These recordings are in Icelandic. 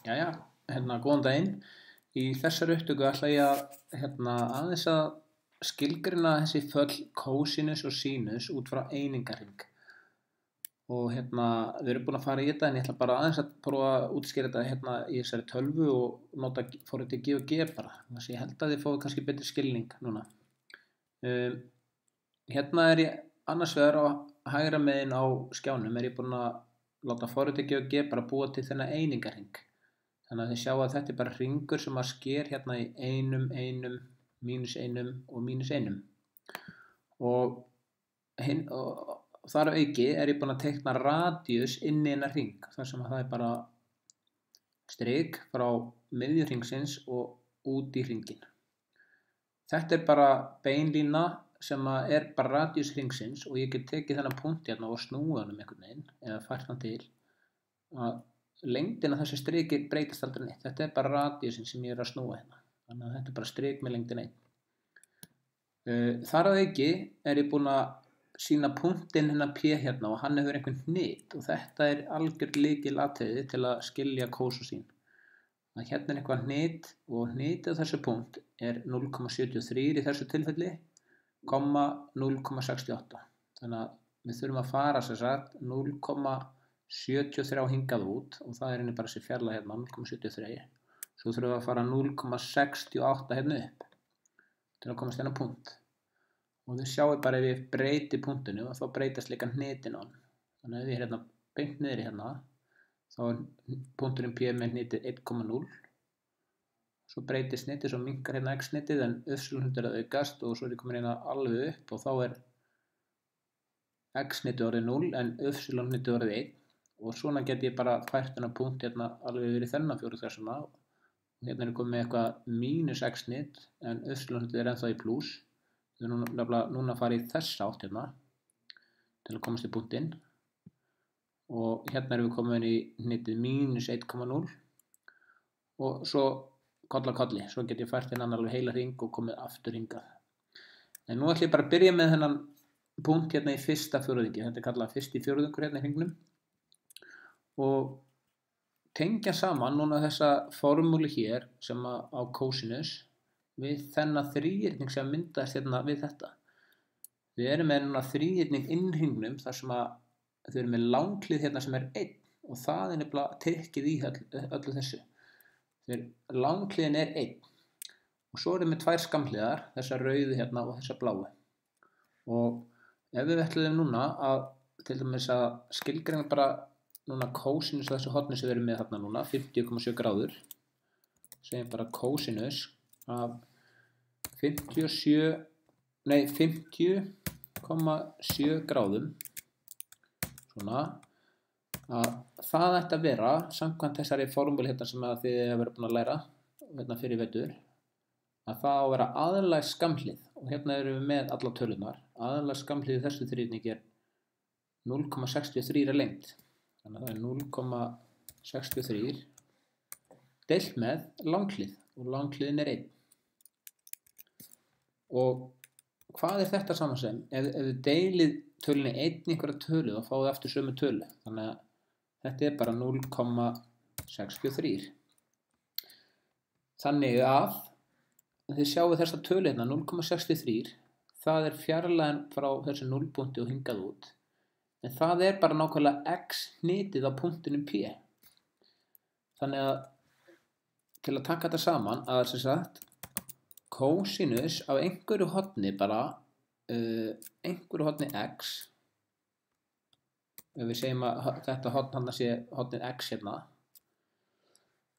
Jæja, góðan daginn. Í þessari upptöku ætla ég aðeins að skilgreina þessi föll kósinus og sínus út frá einingarhring. Og við erum búin að fara í þetta en ég ætla bara aðeins að prófa að útskýra þetta í þessari tölvu og nota forritið G og G bara. Þannig að ég held að þið fóðu kannski betri skilning núna. Hérna er ég annars vegar á hægra megin á skjánum er ég búin að láta forritið G og G bara búa til þennan einingarhring. Þannig að þið sjá að þetta er bara hringur sem að sker hérna í einum, mínus einum og mínus einum. Og þar á auki er ég búin að teikna radíus inn í hennar hring. Þar sem að það er bara strik frá miðju hringsins og út í hringinn. Þetta er bara beinlína sem að er bara radíus hringsins og ég get tekið þennan punkt hérna og snúið hann einhvern veginn eða fært hann til að lengdin af þessu striki breytist aldrei neitt. Þetta er bara radíusin sem ég er að snúa hérna. Þannig að þetta er bara strik með lengdin 1. Þar að auki er ég búin að sýna punktinn hérna P hérna og hann hefur einhvern hnit og þetta er algjör lykilatriði til að skilja kós og sín. Hérna er eitthvað hnit og hnitið á þessu punkt er 0,73 í þessu tilfelli, 0,68. Þannig að við þurfum að fara sem sagt 0,73 hingað út og það er henni bara þessi fjarlægð hérna 0,73. Svo þurfum við að fara 0,68 hérna upp til að komast þennan punkt. Og þið sjáu bara ef ég breyti punktinu og þá breytast líka hnitin á hann. Þannig að ef ég er hérna beint niður í hérna þá er punkturinn P með hnitið 1,0. Svo breytist hnitið, svo minnkar hérna x-hnitið en y-hnitið er að aukast og svo er ég komin hérna alveg upp og þá er x-hnitið orðið 0 en y-hnitið orðið 1. Og svona get ég bara fært þennan punkt hérna alveg yfir í þennan fjórðungsþversuna og hérna er ég komið með eitthvað mínus x-hnit en y-hnitið er ennþá í plús. Við erum núna að fara í þessa átt hérna til að komast í punktinn og hérna erum við komin í hnitið mínus 1,0 og svo koll á kolli, svo get ég fært hérna alveg heila hring og komið aftur hingað. En nú ætlum ég bara að byrja með þennan punkt hérna í fyrsta fjórðungi, þetta er kallað fyrsti fjórðungur hérna í hringnum og tengja saman núna þessa formúlu hér sem á kósinus við þennan þríhyrning sem myndaðist hérna við þetta. Við erum með núna þríhyrning inn hringnum þar sem að þau eru með langhlið hérna sem er 1 og það er nefnilega trikkið í öllu þessu. Langhliðin er 1 og svo erum við tvær skamhliðar, þessa rauðu hérna og þessa bláu. Og ef við ætluðum núna að til dæmis að skilgreina bara núna kósinus á þessu horni sem við erum með þarna núna, 50,7 gráður, segjum bara kósinus af 50,7 gráðum svona að það ætti að vera samkvæmt þessari formúlu hérna sem að þið hefur verið búin að læra hérna fyrir vetur að það á að vera aðlæg skamhlið og hérna erum við með alla tölunar aðlæg skamhlið í þessu þríhyrningi er 0,63 að lengd þannig að það er 0,63 deilt með langhlið og langhliðin er 1. Og hvað er þetta saman sem? Ef þið deilið tölunni 1 í einhverja tölu þá fáið þið aftur sömu tölu. Þannig að þetta er bara 0,63. Þannig að þið sjáu þessa tölu hérna 0,63 það er fjarlægðin frá þessu 0 punkti og hingað út. En það er bara nákvæmlega x hnitið á punktinu P. Þannig að til að taka þetta saman að sem sagt kósinus af einhverju horni bara einhverju horni x ef við segjum að þetta horn sé hornið x hérna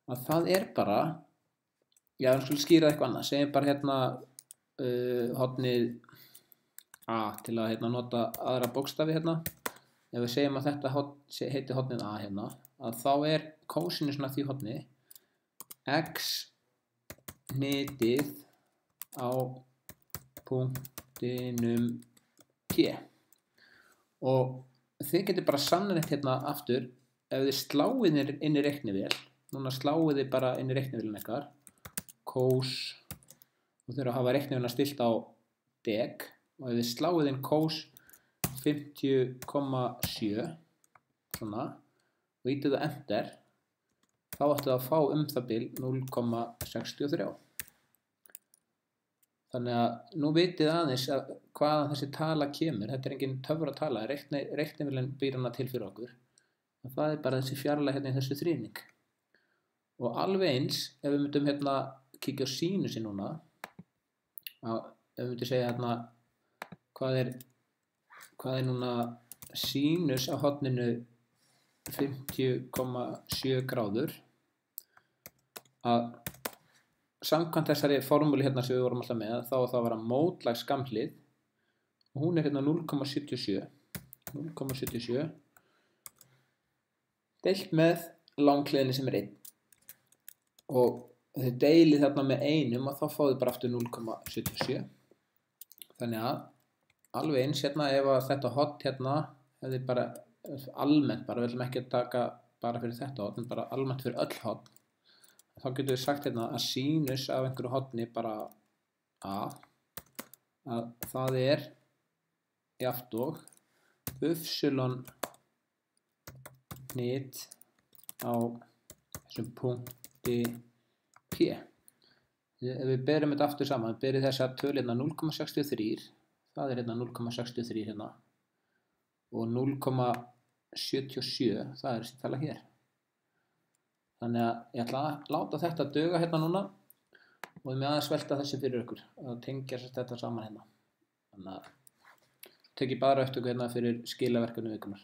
að það er bara já, við skulum skýra eitthvað annað segjum bara hérna hornið a til að hérna nota aðra bókstafi hérna ef við segjum að þetta heiti hornið a hérna að þá er kósinusinn af því horni x hnitið á punktinum P og þið getur bara sannanlegt hérna aftur ef þið sláið inn í reiknivél núna sláið þið bara inn í reiknivélina ykkar kós og þurfa að hafa reiknivélina stilt á deg og ef þið sláið inn kós 50,7 svona og ítið á enter þá ættu það að fá það bil 0,63. Þannig að nú vitið aðeins hvaðan þessi tala kemur. Þetta engin töfratala, reiknivélin býr hana til fyrir okkur. Og það bara þessi fjarlægð í þessu þríhyrning. Og alveg eins, ef við myndum kíkja á sínusi núna, ef við myndum segja hvað er núna sínus á horninu 50,7 gráður, að samkvæmt þessari formúlu sem við vorum alltaf með, þá að það vera mótlæg skammhlið og hún er 0,77 deilt með langhliðinni sem er 1 og þið deilið með 1 og þá fáið þið bara aftur 0,77. Þannig að alveg eins ef að þetta horn hefði bara almennt, við viljum ekki taka bara fyrir þetta horn, en bara almennt fyrir öll horn, þá getum við sagt að sínus af einhverju horni bara A, að það er jafnt og ypsilon hnit á þessum punkti P. Ef við berum þetta aftur saman, við berum þessa tölu 0,63, það er 0,63 og 0,77, það er þessi tala hér. Þannig að ég ætla að láta þetta duga núna og við með aðeins velta þessi fyrir ykkur að tengja þetta saman Þannig að tek ég bara upptöku fyrir skilaverkefni vikunar.